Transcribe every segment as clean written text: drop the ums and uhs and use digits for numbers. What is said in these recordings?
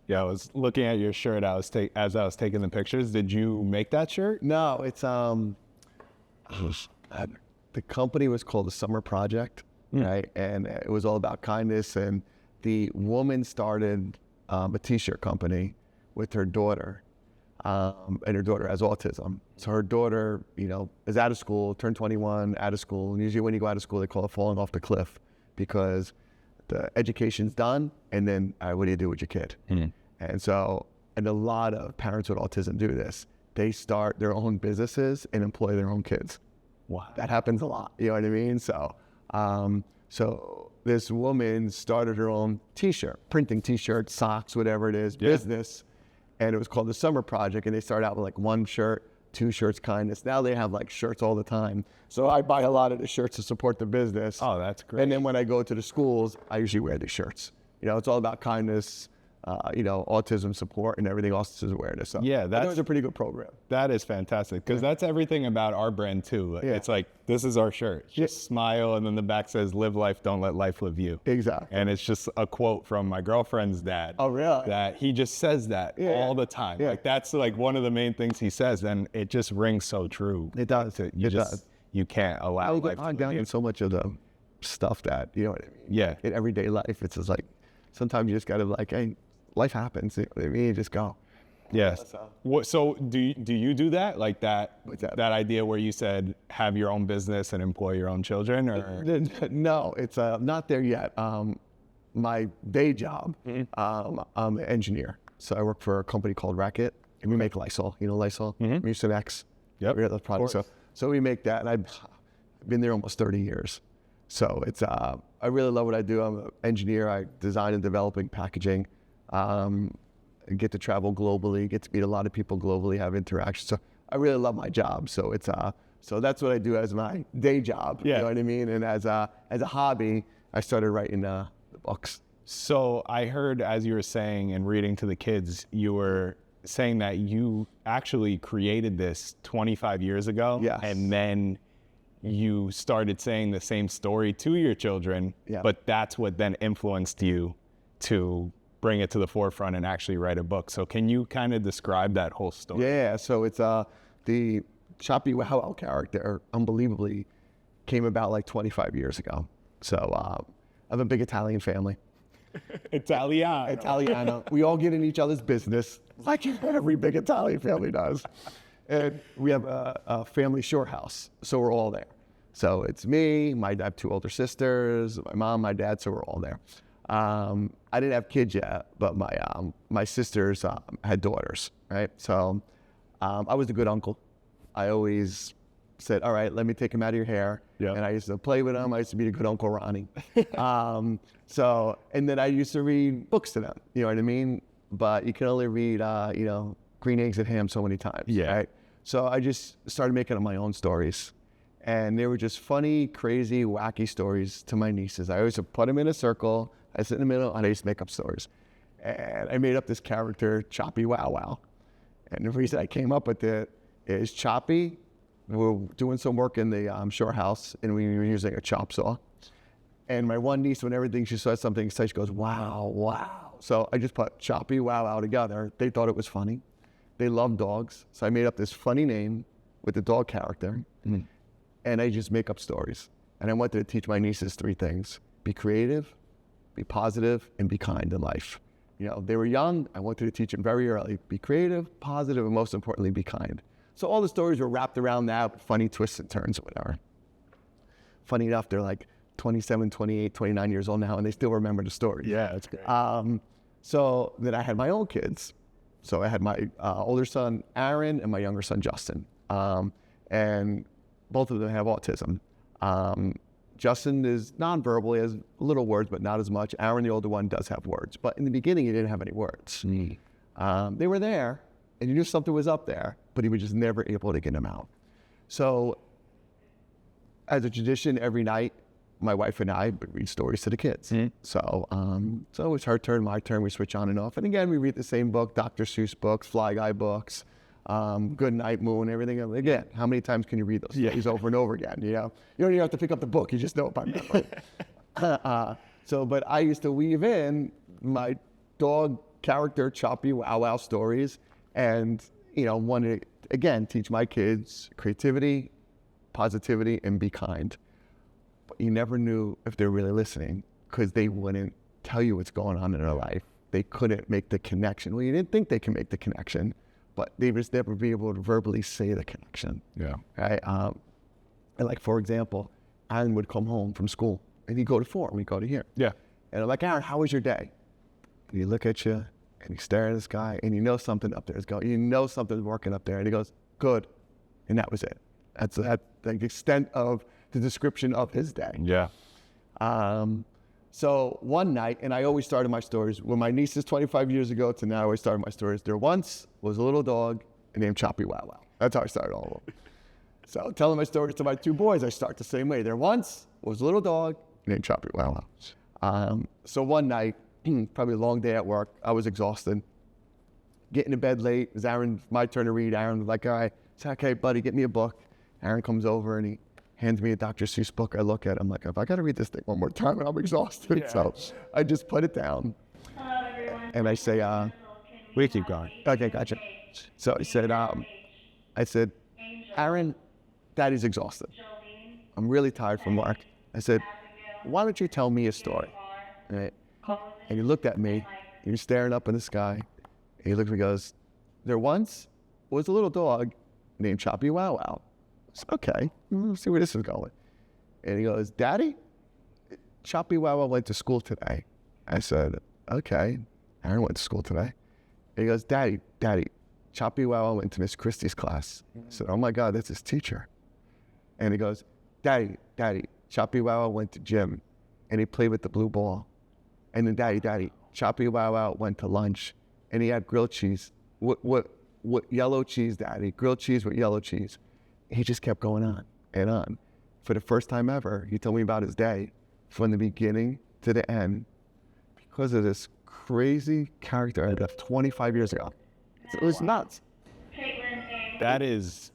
Yeah, I was looking at your shirt. As I was taking the pictures. Did you make that shirt? No, it's the company was called the Summer Project, right? And it was all about kindness. And the woman started a T-shirt company with her daughter, and her daughter has autism. So her daughter, is out of school, turned 21, out of school. And usually when you go out of school, they call it falling off the cliff, because the education's done, and then what do you do with your kid? And a lot of parents with autism do this. They start their own businesses and employ their own kids. Wow. That happens a lot, you know what I mean? So this woman started her own T-shirt, printing T-shirts, socks, whatever it is, business, and it was called the Summer Project, and they started out with like 1 shirt, 2 shirts, kindness. Now they have like shirts all the time. So I buy a lot of the shirts to support the business. Oh, that's great. And then when I go to the schools, I usually wear these shirts. It's all about kindness, autism support, and everything else is awareness. So Yeah, that was a pretty good program. That is fantastic, because that's everything about our brand too. It's like, this is our shirt. Just smile, and then the back says, "Live life, don't let life live you." Exactly. And it's just a quote from my girlfriend's dad. Oh, really? That he just says that all the time. Yeah. Like, that's like one of the main things he says, and it just rings so true. It does. You can't allow life to I'm live down you. in so much of the stuff that, you know what I mean? Yeah. In everyday life, it's just like, sometimes you just gotta like, hey, life happens, you know what I mean? You just go. Yes. So do you do that? Like that, What's that? that idea where you said have your own business and employ your own children, or? No, it's not there yet. My day job, I'm an engineer. So I work for a company called Racket, and we make Lysol. You know Lysol? Mucinex. Yep. We got those products. So we make that, and I've been there almost 30 years. So it's I really love what I do. I'm an engineer. I design and developing packaging. Get to travel globally, get to meet a lot of people globally, have interactions. So I really love my job. So it's so that's what I do as my day job. Yeah. You know what I mean? And as a hobby, I started writing the books. So I heard, as you were saying and reading to the kids, you were saying that you actually created this 25 years ago. Yes. And then you started saying the same story to your children. Yeah. But that's what then influenced you to bring it to the forefront and actually write a book. So can you kind of describe that whole story? Yeah, so it's the Choppy Wow Wow character unbelievably came about like 25 years ago. So I have a big Italian family. Italiano. We all get in each other's business like every big Italian family does. And we have a family shore house, so we're all there. So it's me, I have 2 older sisters, my mom, my dad, so we're all there. I didn't have kids yet, but my sisters had daughters, right? So I was a good uncle. I always said, all right, let me take him out of your hair. Yeah. And I used to play with him. I used to be the good Uncle Ronnie. And then I used to read books to them, you know what I mean? But you can only read, Green Eggs and Ham so many times, Yeah. right? So I just started making up my own stories. And they were just funny, crazy, wacky stories to my nieces. I always put them in a circle. I sit in the middle, and I used to make up stories. And I made up this character, Choppy Wow Wow. And the reason I came up with it is Choppy. We were doing some work in the shore house, and we were using a chop saw. And my one niece, when everything she saw something, she goes, wow, wow. So I just put Choppy Wow Wow together. They thought it was funny. They love dogs. So I made up this funny name with the dog character. And I just make up stories. And I wanted to teach my nieces 3 things: be creative, be positive, and be kind in life. They were young. I wanted to teach them very early: be creative, positive, and most importantly, be kind. So all the stories were wrapped around that with funny twists and turns or whatever. Funny enough, they're like 27, 28, 29 years old now, and they still remember the stories. Yeah, that's great. So then I had my own kids. So I had my older son, Aaron, and my younger son, Justin. And both of them have autism. Justin is nonverbal. He has little words, but not as much. Aaron, the older one, does have words. But in the beginning, he didn't have any words. They were there, and you knew something was up there, but he was just never able to get them out. So as a tradition, every night, my wife and I would read stories to the kids. So it's her turn, my turn. We switch on and off. And again, we read the same book: Dr. Seuss books, Fly Guy books, Good Night Moon, everything. Again, how many times can you read those stories over and over again? You don't even have to pick up the book. You just know it by memory. But I used to weave in my dog character Choppy Wow Wow stories, and wanted to again teach my kids creativity, positivity, and be kind. But you never knew if they're really listening because they wouldn't tell you what's going on in their life. They couldn't make the connection. Well, you didn't think they could make the connection, but they just never be able to verbally say the connection. Yeah. Right. And like, for example, Aaron would come home from school and he'd go to Fort, and we'd go to here. Yeah. And I'm like, Aaron, how was your day? And he look at you and he stare at the sky and you know something up there is going, you know something's working up there. And he goes, good. And that was it. That's the extent of the description of his day. Yeah. So one night, and I always started my stories, when my niece is 25 years ago to now, I always started my stories. There once was a little dog named Choppy Wow Wow. That's how I started all of them. So telling my stories to my two boys, I start the same way. There once was a little dog named Choppy Wow Wow. So one night, probably a long day at work, I was exhausted. Getting to bed late, it was my turn to read. Aaron was like, all right, it's okay, buddy, get me a book. Aaron comes over and he hands me a Dr. Seuss book. I look at it, I'm like, if I gotta read this thing one more time, and I'm exhausted. Yeah. So I just put it down. Hello, everyone. And I say, we keep going. Okay, gotcha. So I said, Aaron, Daddy's exhausted. I'm really tired from work. I said, why don't you tell me a story? Right? And he looked at me, he was staring up in the sky, and he looked at me and goes, there once was a little dog named Choppy Wow Wow. I said, okay, let's see where this is going. And he goes, Daddy, Choppy Wow Wow went to school today. I said, okay, Aaron went to school today. And he goes, Daddy, Choppy Wow Wow went to Miss Christie's class. I said, oh my God, that's his teacher. And he goes, Daddy, Choppy Wow Wow went to gym and he played with the blue ball. And then Daddy, Choppy Wow Wow went to lunch and he had grilled cheese. What yellow cheese, Daddy? Grilled cheese with yellow cheese. He just kept going on and on. For the first time ever, he told me about his day from the beginning to the end because of this crazy character I left 25 years ago. It was nuts. That is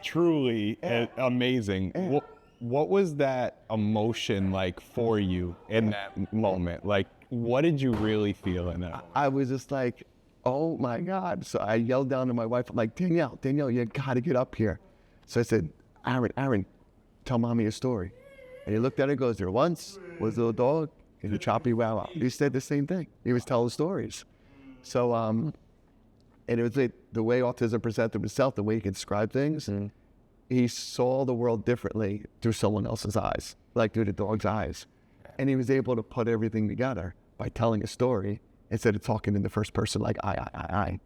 truly amazing. Yeah. What was that emotion like for you in that moment? Like, what did you really feel in that? I was just like, oh my God. So I yelled down to my wife, I'm like, Danielle, you gotta get up here. So I said, Aaron, tell Mommy a story. And he looked at her and goes, there once was a little dog named Choppy Wow Wow. He said the same thing. He was telling stories. So, and it was like the way autism presented himself, the way he could describe things, he saw the world differently through someone else's eyes, like through the dog's eyes. And he was able to put everything together by telling a story instead of talking in the first person like I.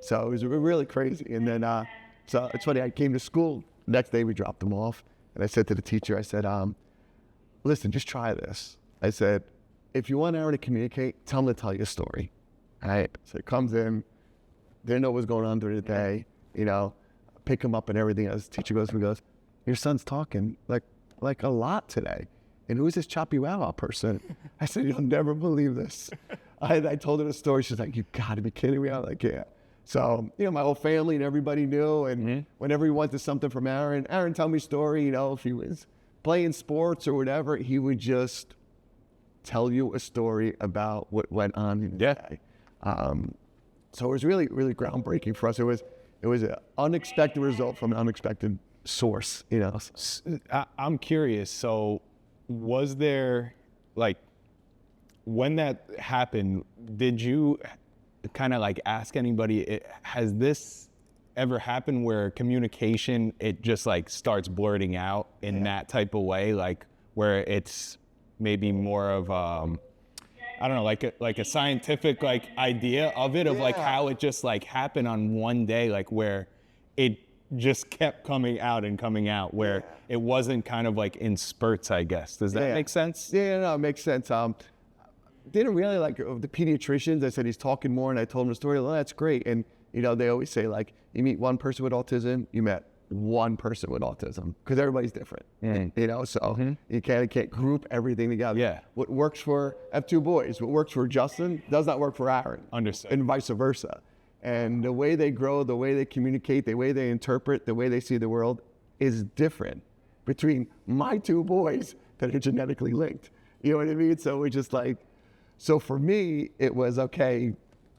So it was really crazy. And then, so it's funny, I came to school, next day we dropped him off, and I said to the teacher, I said, listen, just try this. I said, if you want Aaron to communicate, tell him to tell you a story. All right? So he comes in, didn't know what was going on during the day, pick him up and everything else. The teacher goes, your son's talking like a lot today. And who's this Choppy Wow Wow person? I said, you'll never believe this. I told her the story. She's like, you gotta be kidding me. I'm like, yeah. So, my whole family and everybody knew. And whenever he wanted something from Aaron, tell me a story. If he was playing sports or whatever, he would just tell you a story about what went on in the day. So it was really, really groundbreaking for us. It was an unexpected result from an unexpected source, I'm curious. So was there, when that happened, did you kind of ask anybody, has this ever happened where communication, it just starts blurting out in that type of way, where it's maybe more of, I don't know, like a scientific idea of it, of how it just happened on one day, where it just kept coming out, where it wasn't kind of in spurts, I guess. Does that make sense? Yeah, no, it makes sense. Didn't really the pediatricians. I said he's talking more, and I told him the story. Well, that's great. And they always say you meet one person with autism, you met one person with autism, because everybody's different. So you can't group everything together. Yeah. What works for, I have two boys. What works for Justin does not work for Aaron. Understood. And vice versa. And the way they grow, the way they communicate, the way they interpret, the way they see the world is different between my two boys that are genetically linked. You know what I mean? So we're just so for me, it was, okay,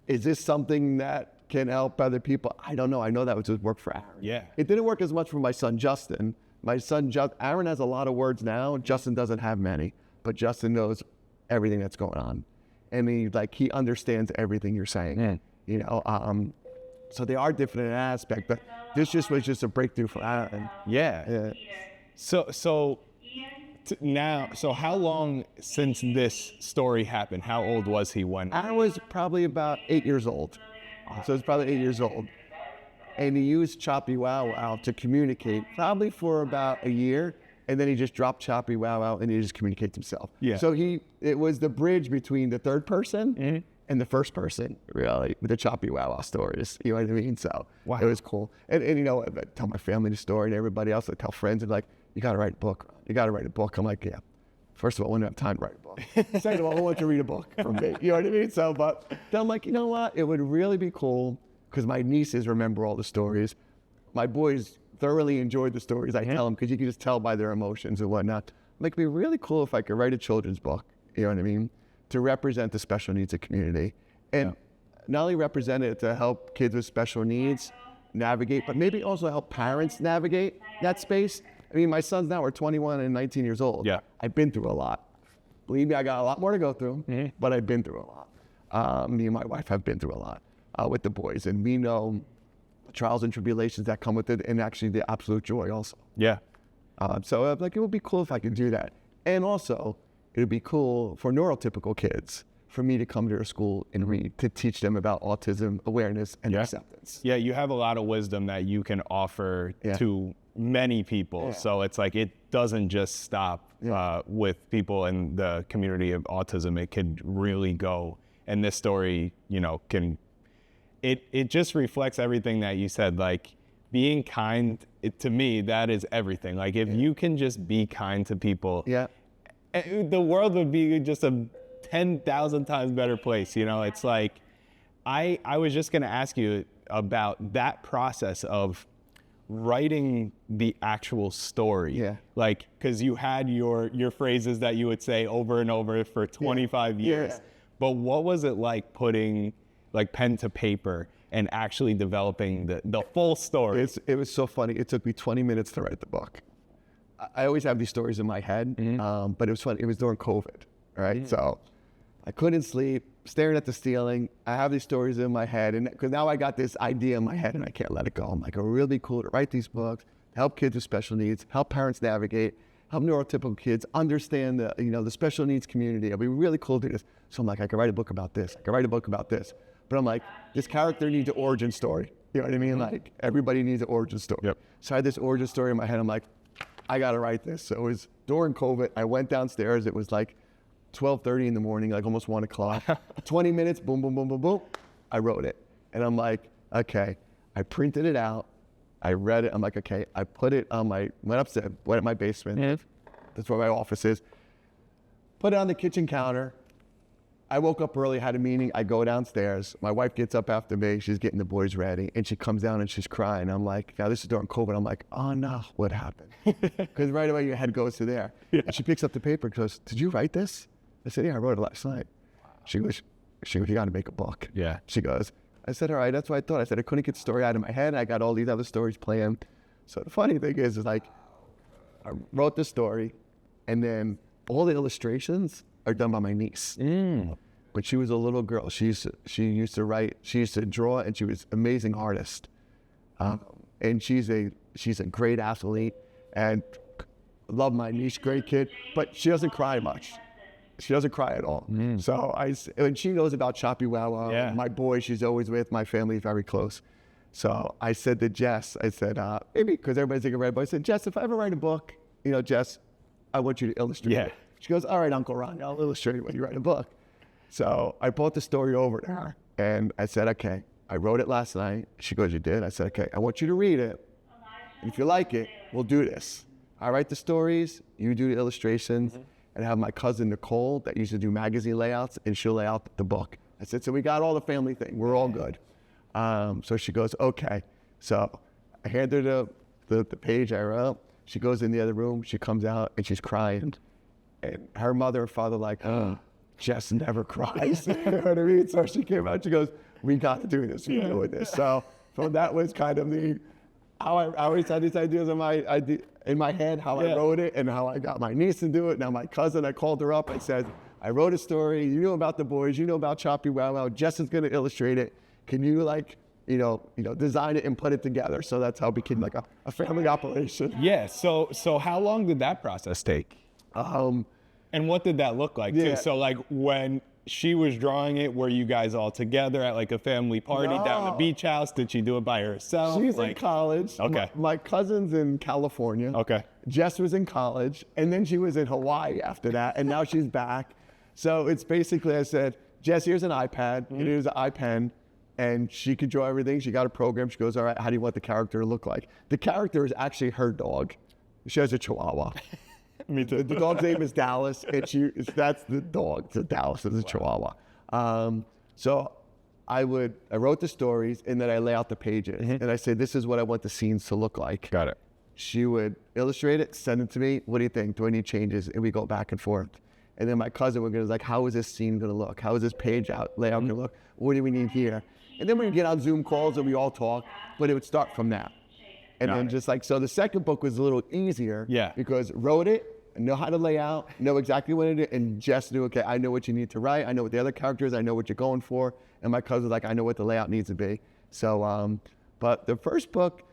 is this something that can help other people? I don't know. I know that would just work for Aaron. Yeah. It didn't work as much for my son, Justin. Aaron has a lot of words now. Justin doesn't have many, but Justin knows everything that's going on. And he understands everything you're saying, you know? So they are different in that aspect, but this was just a breakthrough for Aaron. Yeah. So now, how long since this story happened? How old was he when? Aaron was probably about 8 years old. So it's probably 8 years old. And he used Choppy Wow Wow to communicate probably for about a year. And then he just dropped Choppy Wow Wow and he just communicates himself. Yeah. So it was the bridge between the third person and the first person, really, with the Choppy Wow Wow stories. You know what I mean? So it was cool. And you know, I tell my family the story and everybody else, I tell friends, and like, you got to write a book. You got to write a book. I'm like, yeah. First of all, I wouldn't have time to write a book. Second of all, who wants to read a book from me? You know what I mean? So, but then I'm like, you know what? It would really be cool because my nieces remember all the stories. My boys thoroughly enjoyed the stories I tell them because you can just tell by their emotions and whatnot. Like, it'd be really cool if I could write a children's book, you know what I mean, to represent the special needs of community. And not only represent it to help kids with special needs navigate, but maybe also help parents navigate that space. I mean, my sons now are 21 and 19 years old. Yeah. I've been through a lot. Believe me, I got a lot more to go through, but I've been through a lot. Me and my wife have been through a lot with the boys, and we know the trials and tribulations that come with it, and actually the absolute joy also. Yeah. So like, it would be cool if I could do that. And also, it would be cool for neurotypical kids for me to come to their school and read, to teach them about autism, awareness, and acceptance. Yeah, you have a lot of wisdom that you can offer to many people. So it's like, it doesn't just stop with people in the community of autism. It could really go, and this story, you know, it just reflects everything that you said. Like, being kind, to me, that is everything. Like, if you can just be kind to people, the world would be just a 10,000 times better place. You know, it's like, I was just going to ask you about that process of writing the actual story. Like, because you had your phrases that you would say over and over for 25 years. But what was it like putting like pen to paper and actually developing the full story? It was so funny. It took me 20 minutes to write the book. I always have these stories in my head, but it was funny. It was during COVID, right? So I couldn't sleep, staring at the ceiling. I have these stories in my head, and because now I got this idea in my head and I can't let it go. I'm like, it would really be cool to write these books, help kids with special needs, help parents navigate, help neurotypical kids understand the special needs community. It'd be really cool to do this. So I'm like, I could write a book about this. I could write a book about this. But I'm like, this character needs an origin story. You know what I mean? Like, everybody needs an origin story. So I had this origin story in my head. I'm like, I got to write this. So it was during COVID. I went downstairs. It was like 12:30 in the morning, like almost 1 o'clock. 20 minutes, boom, boom, boom, boom, boom. I wrote it. And I'm like, okay. I printed it out. I read it. I'm like, okay. I put it on went upstairs, went in my basement. That's where my office is. Put it on the kitchen counter. I woke up early, had a meeting. I go downstairs. My wife gets up after me. She's getting the boys ready. And she comes down and she's crying. I'm like, now this is during COVID. I'm like, oh no, what happened? Because right away your head goes to there. And she picks up the paper and goes, did you write this? I said, yeah, I wrote it last night. She goes, you got to make a book. She goes, I said, all right, that's what I thought. I said, I couldn't get the story out of my head. I got all these other stories planned. So the funny thing is like, I wrote the story, and then all the illustrations are done by my niece. When she was a little girl, she used to write, she used to draw, and she was an amazing artist. And she's a great athlete, and love my niece, great kid, but she doesn't cry much. She doesn't cry at all. So and she knows about Choppy Wow Wow. My boy, she's always with. My family is very close. So I said to Jess, I said, maybe because everybody's thinking red boy, I said, Jess, if I ever write a book, Jess, I want you to illustrate it. She goes, all right, Uncle Ron, I'll illustrate it when you write a book. So I brought the story over to her, and I said, okay, I wrote it last night. She goes, you did? I said, okay, I want you to read it. And if you like it, we'll do this. I write the stories, you do the illustrations, and have my cousin Nicole that used to do magazine layouts, and she'll lay out the book. I said, so we got all the family thing. We're all good. So she goes, okay. So I hand her the page I wrote. She goes in the other room. She comes out, and she's crying. And her mother and father like, Jess never cries. You know what I mean? So she came out. She goes, we got to do this. We're doing this. So that was kind of how I always had these ideas in my head, how I wrote it, and how I got my niece to do it. Now my cousin, I called her up. I said, I wrote a story. You know about the boys. You know about Choppy Wow Wow. Jess is going to illustrate it. Can you design it and put it together? So that's how it became like a family operation. Yeah. So how long did that process take? And what did that look like too? So like when she was drawing it, were you guys all together at like a family party down the beach house? Did she do it by herself? She's in college. Okay. My cousin's in California. Okay. Jess was in college, and then she was in Hawaii after that, and now she's back. So it's basically, I said, Jess, here's an iPad, and here's an iPen, and she could draw everything. She got a program. She goes, all right, how do you want the character to look like? The character is actually her dog. She has a Chihuahua. Me too. The dog's name is Dallas, and that's the dog. So Dallas is a Chihuahua. So I wrote the stories, and then I lay out the pages, and I say, this is what I want the scenes to look like. Got it. She would illustrate it, send it to me. What do you think? Do I need changes? And we go back and forth. And then my cousin would go like, how is this scene gonna look? How is this layout gonna look? What do we need here? And then we'd get on Zoom calls and we all talk, but it would start from that. And then just like, so the second book was a little easier because wrote it, know how to lay out, know exactly what it is, and just knew, okay, I know what you need to write. I know what the other character is. I know what you're going for. And my cousin was like, I know what the layout needs to be. So, but the first book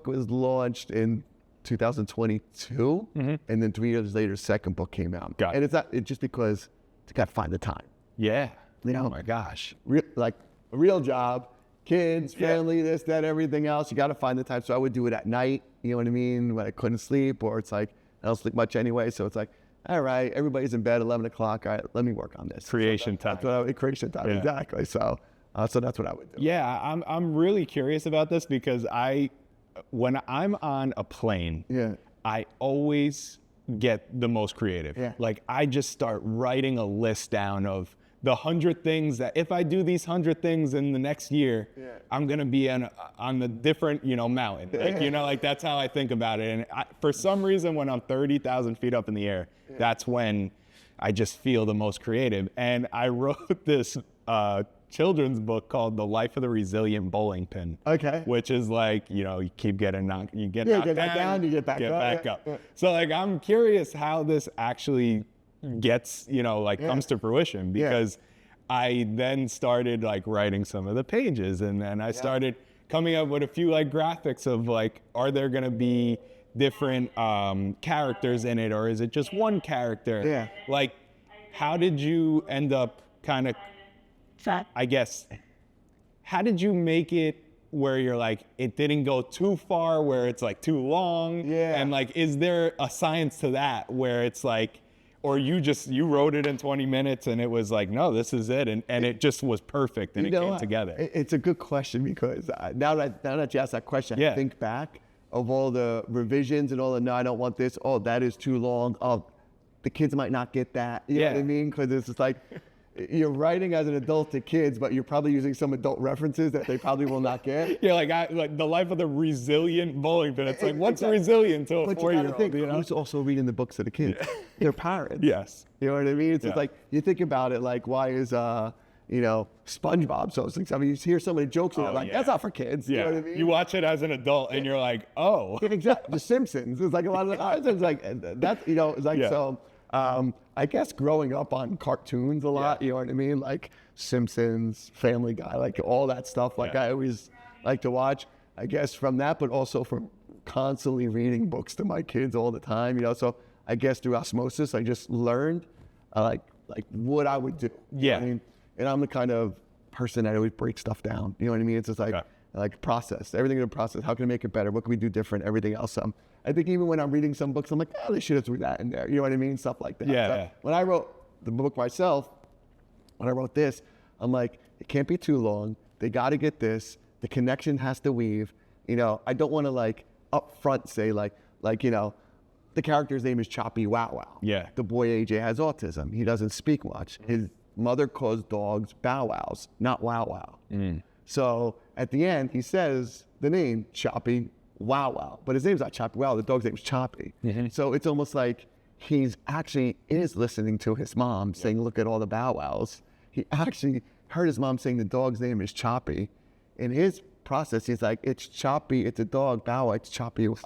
was launched in 2022, and then 3 years later, the second book came out. And it's just because you got to find the time. Yeah. You know, oh my gosh. Like a real job, kids, family, this, that, everything else. You got to find the time. So I would do it at night. You know what I mean? When I couldn't sleep, or it's like I don't sleep much anyway. So it's like, all right, everybody's in bed 11 o'clock. All right, let me work on this. Creation time. Creation time, exactly. So that's what I would do. Yeah, I'm really curious about this because when I'm on a plane, I always get the most creative. Like I just start writing a list down of the 100 things that if I do these 100 things in the next year, I'm gonna be on the different, mountain. Like, like that's how I think about it. And for some reason, when I'm 30,000 feet up in the air, that's when I just feel the most creative. And I wrote this children's book called The Life of the Resilient Bowling Pin. Okay. Which is like, you keep getting knocked, you get knocked down, you get back up. So like, I'm curious how this actually gets, comes to fruition, because I then started like writing some of the pages, and then I started coming up with a few like graphics of like, are there gonna be different characters in it, or is it just one character? Like, how did you end up kind of, I guess, how did you make it where you're like, it didn't go too far, where it's like too long? And like, is there a science to that where it's like, or you wrote it in 20 minutes and it was like, no, this is it, and it just was perfect and it came together? It's a good question, because now that you asked that question, I think back of all the revisions and all the, no, I don't want this, oh, that is too long, oh, the kids might not get that, you know what I mean? Because it's just like, you're writing as an adult to kids, but you're probably using some adult references that they probably will not get. Like the life of the resilient bowling pin. It's like, what's resilient to a 4-year-old? Who's also reading the books to the kids? Their parents. Yes. You know what I mean? It's just like, you think about it, like, why is, SpongeBob so successful? You hear so many jokes in it, like, that's not for kids. You know what I mean? You watch it as an adult and you're like, oh. Exactly. The Simpsons. It's like a lot of it's like, that's, it's like, so. I guess growing up on cartoons a lot, you know what I mean? Like Simpsons, Family Guy, like all that stuff. Like I always like to watch, I guess, from that, but also from constantly reading books to my kids all the time, So I guess through osmosis, I just learned like what I would do. You know what I mean? And I'm the kind of person that always breaks stuff down. You know what I mean? It's just like process, everything in a process. How can I make it better? What can we do different? Everything else. I think even when I'm reading some books, I'm like, oh, they should have threw that in there. You know what I mean? Stuff like that. When I wrote the book myself, when I wrote this, I'm like, it can't be too long. They got to get this. The connection has to weave. I don't want to like up front say like, the character's name is Choppy Wow Wow. Yeah. The boy AJ has autism. He doesn't speak much. His mother calls dogs bow wows, not wow wow. So at the end, he says the name Choppy Wow Wow, but his name's not Choppy Wow. The dog's name's Choppy. So it's almost like he's actually is listening to his mom saying, "Look at all the bow wows." He actually heard his mom saying the dog's name is Choppy. In his process, he's like, it's Choppy, it's a dog, Bow Wow, it's Choppy Wow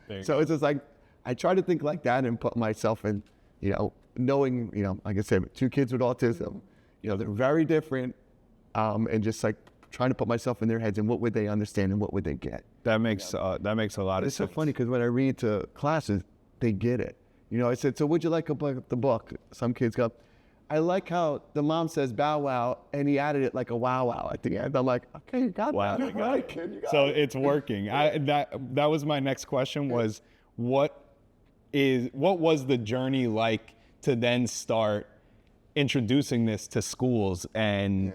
Wow. So it's just like, I try to think like that and put myself in, you know, knowing, you know, like I said, 2 kids with autism, you know, they're very different, and just like trying to put myself in their heads and what would they understand and what would they get. That makes a lot of sense. It's so funny because when I read to classes, they get it. You know, I said, so what'd you like about the book? Some kids go, I like how the mom says Bow Wow and he added it like a wow wow at the end. I'm like, okay, you got Wow. that. Right, kid, you got So it. it's working. That was my next question was what was the journey like to then start introducing this to schools and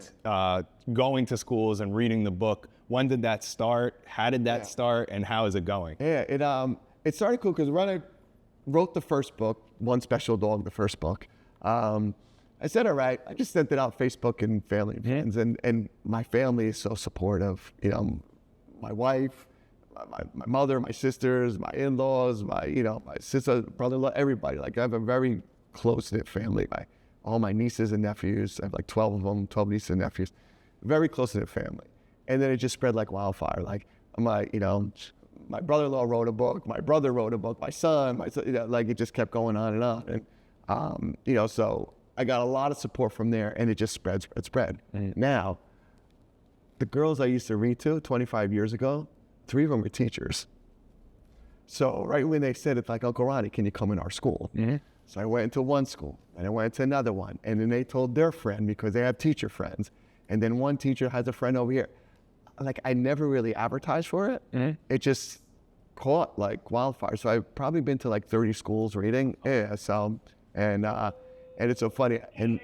going to schools and reading the book? When did that start? How did that start? And how is it going? Yeah, it started cool because when I wrote the first book, One Special Dog, the first book, I said, all right, I just sent it out Facebook and family and friends, and my family is so supportive. You know, my wife, my mother, my sisters, my in-laws, my sister, brother-in-law, everybody. Like I have a very close-knit family. All my nieces and nephews, I have like 12 of them, 12 nieces and nephews, very close-knit family. And then it just spread like wildfire. Like my brother-in-law wrote a book, my brother wrote a book, my son, like it just kept going on and on. And, you know, so I got a lot of support from there and it just spread. Now, the girls I used to read to 25 years ago, 3 of them were teachers. So right when they said, it's like, Uncle Ronnie, can you come in our school? So I went into one school and I went to another one. And then they told their friend because they have teacher friends. And then one teacher has a friend over here. Like I never really advertised for it. It just caught like wildfire. So I've probably been to like 30 schools reading. Yeah, so, and it's so funny. And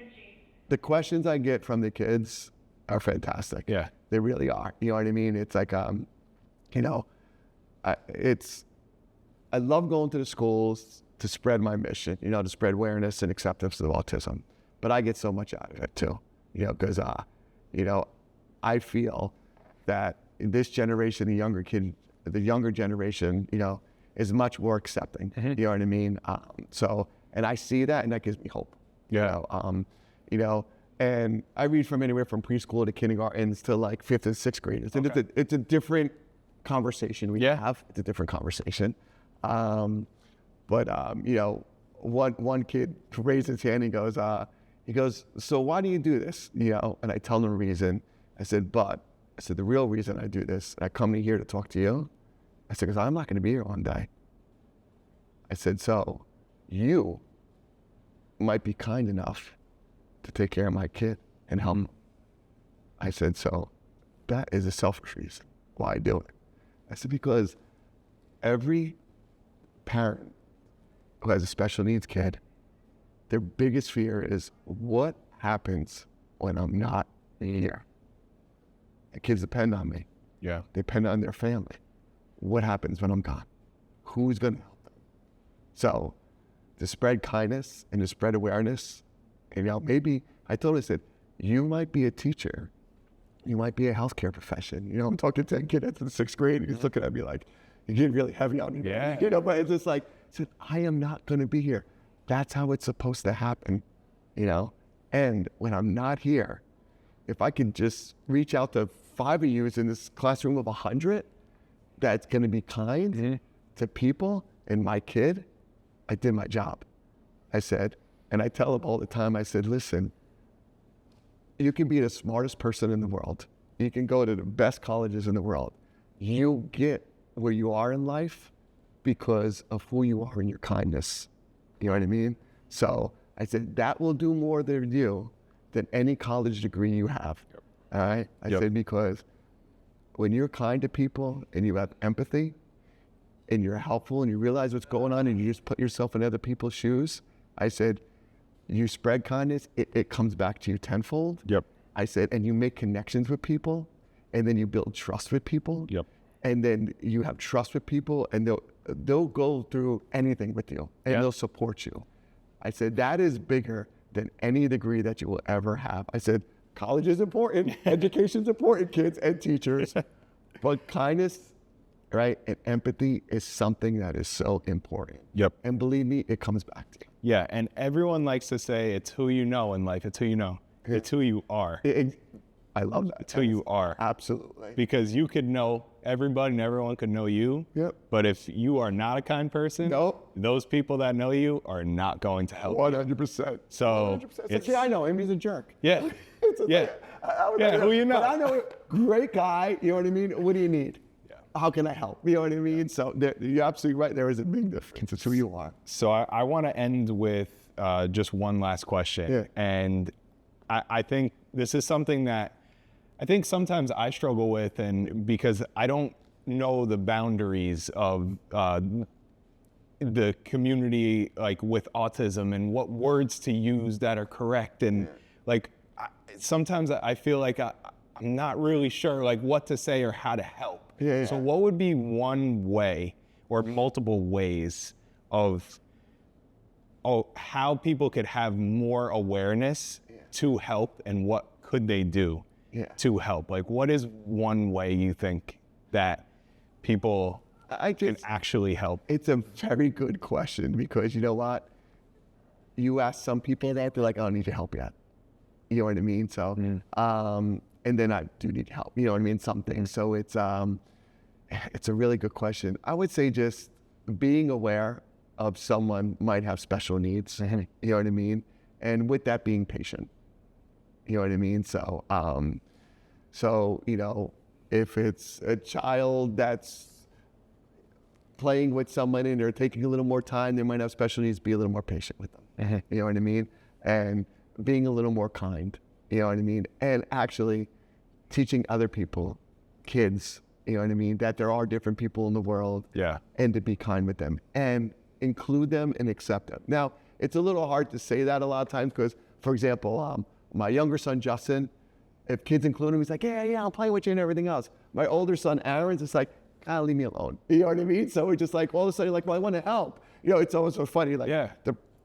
the questions I get from the kids are fantastic. Yeah. They really are. You know what I mean? It's like, you know, I love going to the schools to spread my mission, you know, to spread awareness and acceptance of autism. But I get so much out of it too, you know, because, you know, I feel that this generation, the younger generation, you know, is much more accepting. You know what I mean? So, and I see that, and that gives me hope. Yeah. You know, and I read from anywhere from preschool to kindergartens to like 5th and 6th graders. And it's a different conversation we have. It's a different conversation. But you know, one kid raised his hand. He goes, so why do you do this? You know, and I tell him the reason. I said, the real reason I do this, and I come here to talk to you. I said, because I'm not going to be here one day. I said, so you might be kind enough to take care of my kid and help him. I said, so that is a selfish reason why I do it. I said, because every parent who has a special needs kid, their biggest fear is what happens when I'm not here? The kids depend on me. Yeah. They depend on their family. What happens when I'm gone? Who's going to help them? So to spread kindness and to spread awareness, and, you know, maybe I told her, I said, you might be a teacher. You might be a healthcare profession. You know, I'm talking to a kid that's in 6th grade, and he's looking at me like, you're getting really heavy on me. Yeah. You know, but it's just like, I said, I am not going to be here. That's how it's supposed to happen, you know? And when I'm not here, if I can just reach out to 5 of you in this classroom of 100, that's going to be kind to people and my kid, I did my job. I said, and I tell them all the time, I said, listen, you can be the smartest person in the world. You can go to the best colleges in the world. You get where you are in life because of who you are and your kindness. You know what I mean? So I said, that will do more than you than any college degree you have. All right? I said, because when you're kind to people and you have empathy and you're helpful and you realize what's going on and you just put yourself in other people's shoes, I said, you spread kindness, it comes back to you tenfold. I said, and you make connections with people, and then you build trust with people. And then you have trust with people, and they'll go through anything with you, and they'll support you. I said, that is bigger than any degree that you will ever have. I said, college is important, education's important, kids and teachers, but kindness, right, and empathy is something that is so important. And believe me, it comes back to you. Yeah, and everyone likes to say it's who you know in life, it's who you know. It's who you are. I love that. It's who you are. Absolutely. Because you could know everybody and everyone could know you. Yep. But if you are not a kind person, Nope. those people that know you are not going to help. 100%. So 100%. It's like, yeah, I know him. He's a jerk. Yeah. Yeah. Who you know? But I know, great guy. You know what I mean? What do you need? Yeah. How can I help? You know what I mean? So you're absolutely right. There is a big difference. It's who you are. So I want to end with just one last question. Yeah. And I think this is something that I think sometimes I struggle with, and because I don't know the boundaries of the community, like with autism, and what words to use that are correct. And like, sometimes I feel like I'm not really sure like what to say or how to help. Yeah. So what would be one way or multiple ways of how people could have more awareness to help, and what could they do to help? Like, what is one way you think that people can actually help? It's a very good question, because you know what? You ask some people that, they're like, I don't need your help yet. You know what I mean? So, and then I do need help. You know what I mean? Some things. So it's a really good question. I would say just being aware of someone might have special needs. You know what I mean? And with that, being patient. You know what I mean? So, you know, if it's a child that's playing with someone and they're taking a little more time, they might have special needs, be a little more patient with them. You know what I mean? And being a little more kind, you know what I mean? And actually teaching other people, kids, you know what I mean, that there are different people in the world. Yeah. And to be kind with them and include them and accept them. Now, it's a little hard to say that a lot of times because, for example, my younger son, Justin, if kids include him, he's like, yeah, I'll play with you and everything else. My older son, Aaron's just like, leave me alone. You know what I mean? So we're just like, all of a sudden, like, well, I want to help. You know, it's always so funny. Like,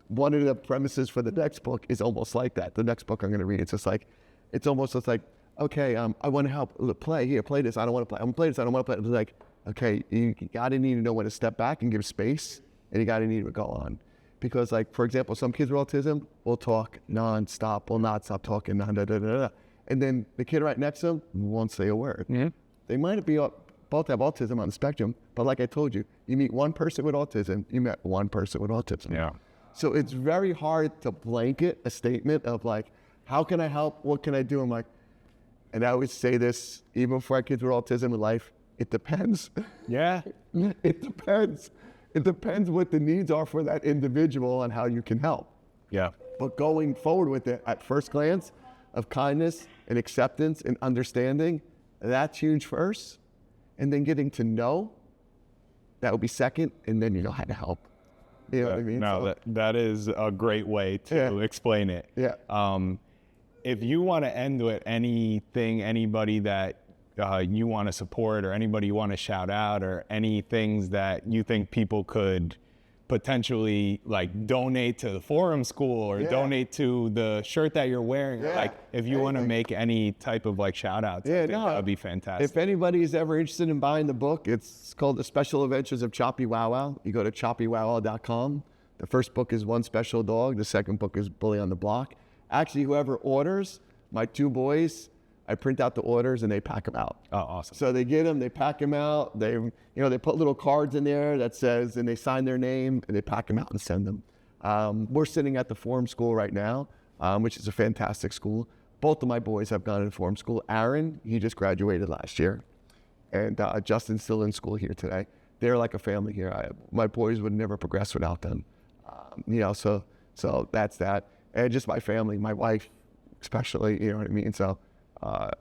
one of the premises for the next book is almost like that. The next book I'm going to read, it's just like, it's almost just like, okay, I want to help. Look, play this. I don't want to play. I'm going to play this. I don't want to play. It's like, okay, you got to need to know when to step back and give space, and you got to need to go on. Because, like, for example, some kids with autism will talk nonstop, will not stop talking, and then the kid right next to them won't say a word. They might be both have autism on the spectrum, but like I told you, you meet one person with autism, you met one person with autism. Yeah. So it's very hard to blanket a statement of like, how can I help? What can I do? I'm like, and I always say this, even for our kids with autism in life, it depends. Yeah. It depends. It depends what the needs are for that individual and how you can help. Yeah. But going forward with it at first glance of kindness and acceptance and understanding, that's huge first. And then getting to know, that would be second. And then you know how to help. You know what I mean? No, So, that is a great way to explain it. Yeah. If you want to end with anything, anybody that you want to support, or anybody you want to shout out, or any things that you think people could potentially like donate to the Forum School, or donate to the shirt that you're wearing, like if you want to make any type of like shout outs, I think that would be fantastic. If anybody is ever interested in buying the book, it's called The Special Adventures of Choppy Wow Wow. You go to choppywowwow.com. The first book is One Special Dog. The second book is Bully on the Block. Actually, whoever orders, my two boys, I print out the orders and they pack them out. Oh, awesome. So they get them, they pack them out. They, they put little cards in there that says, and they sign their name and they pack them out and send them. We're sitting at the Forum School right now, which is a fantastic school. Both of my boys have gone to Forum School. Aaron, he just graduated last year. And Justin's still in school here today. They're like a family here. My boys would never progress without them. So that's that. And just my family, my wife especially, you know what I mean? So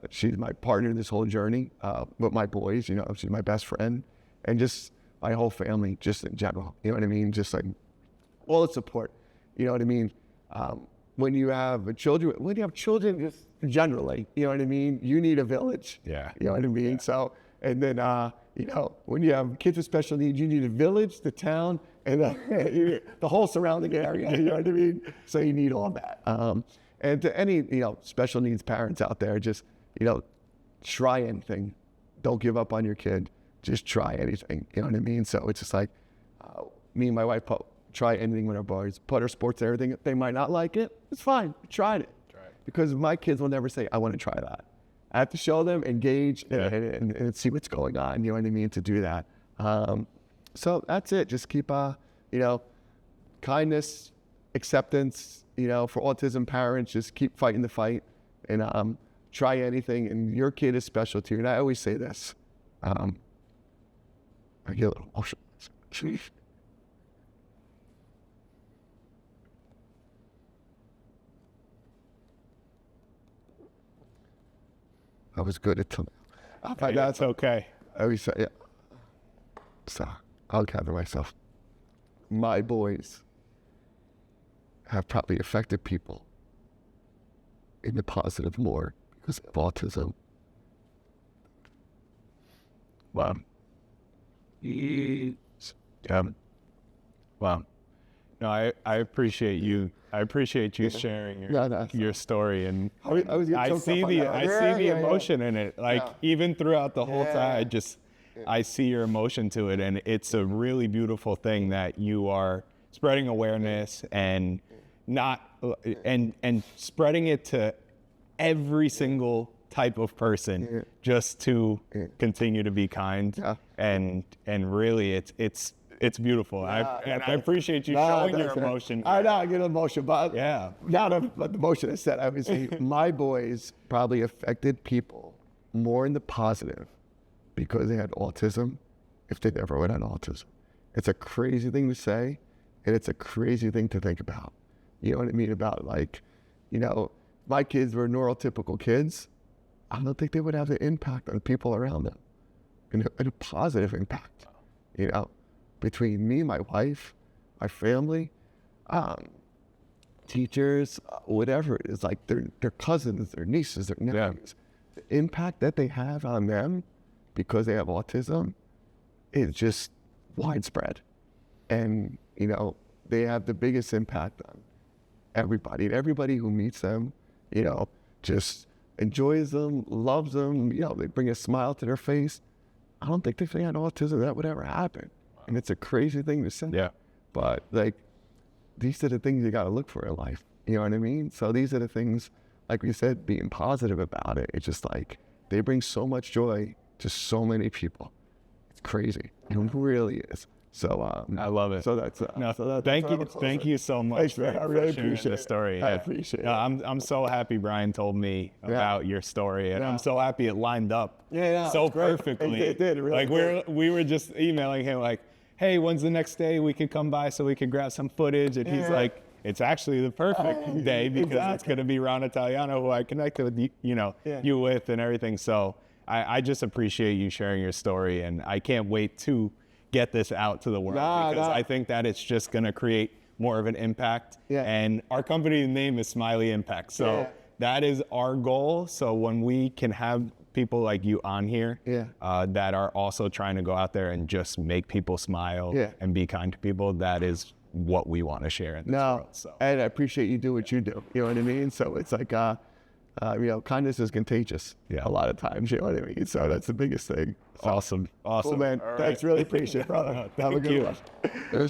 she's my partner in this whole journey with my boys, she's my best friend, and just my whole family just in general, you know what I mean? Just like all the support, you know what I mean? When you have children just generally, you know what I mean? You need a village, you know what I mean? So, and then, when you have kids with special needs, you need a village, the town, and the whole surrounding area, you know what I mean? So you need all that. And to any, special needs parents out there, just, try anything. Don't give up on your kid. Just try anything, you know what I mean? So it's just like, me and my wife try anything with our boys, put our sports and everything. If they might not like it, it's fine. We tried it. because my kids will never say, I want to try that. I have to show them, engage, and see what's going on, you know what I mean, to do that. So that's it. Just keep, kindness, acceptance, for autism parents, just keep fighting the fight and try anything. And your kid is special to you. And I always say this. I get a little emotional. I was good at That's okay. I always say, yeah. So I'll gather myself. My boys have probably affected people in the positive more because of autism. Wow. Wow. No, I appreciate you. I appreciate you sharing your story, and I see the emotion in it. Like even throughout the whole time, I see your emotion to it, and it's a really beautiful thing that you are spreading awareness and spreading it to every single type of person, just to continue to be kind, and really it's beautiful. I appreciate you showing your emotion. I know I get emotional, but now that the emotion is set, I would say my boys probably affected people more in the positive because they had autism if they never would have had autism. It's a crazy thing to say, and it's a crazy thing to think about. You know what I mean? About my kids were neurotypical kids. I don't think they would have the impact on people around them, and a positive impact, between me, my wife, my family, teachers, whatever it is, like their cousins, their nieces, their nephews. The impact that they have on them because they have autism is just widespread. And, they have the biggest impact on everybody. And everybody who meets them, just enjoys them, loves them, they bring a smile to their face. I don't think if they had autism, that would ever happen. And it's a crazy thing to say. Yeah. But these are the things you got to look for in life. You know what I mean? So these are the things, like we said, being positive about it. It's just they bring so much joy to so many people. It's crazy. It really is. So I love it. So that's thank you so much. Thanks, man. I really sharing appreciate the story. I appreciate it. I'm so happy Brian told me about your story, and I'm so happy it lined up so perfectly. It did. It really did. We were just emailing him like, hey, when's the next day we could come by so we could grab some footage? And he's like, it's actually the perfect day because it's going to be Ron Italiano, who I connected with you with and everything. So I just appreciate you sharing your story, and I can't wait to get this out to the world because I think that it's just going to create more of an impact. And our company name is Smiley Impact. So that is our goal. So when we can have people like you on here that are also trying to go out there and just make people smile and be kind to people, that is what we want to share in this world. So. And I appreciate you do what you do. You know what I mean? So it's like, kindness is contagious a lot of times. You know what I mean? So that's the biggest thing. Awesome. Cool, man. Thanks. Really appreciate it, brother. Have a good one.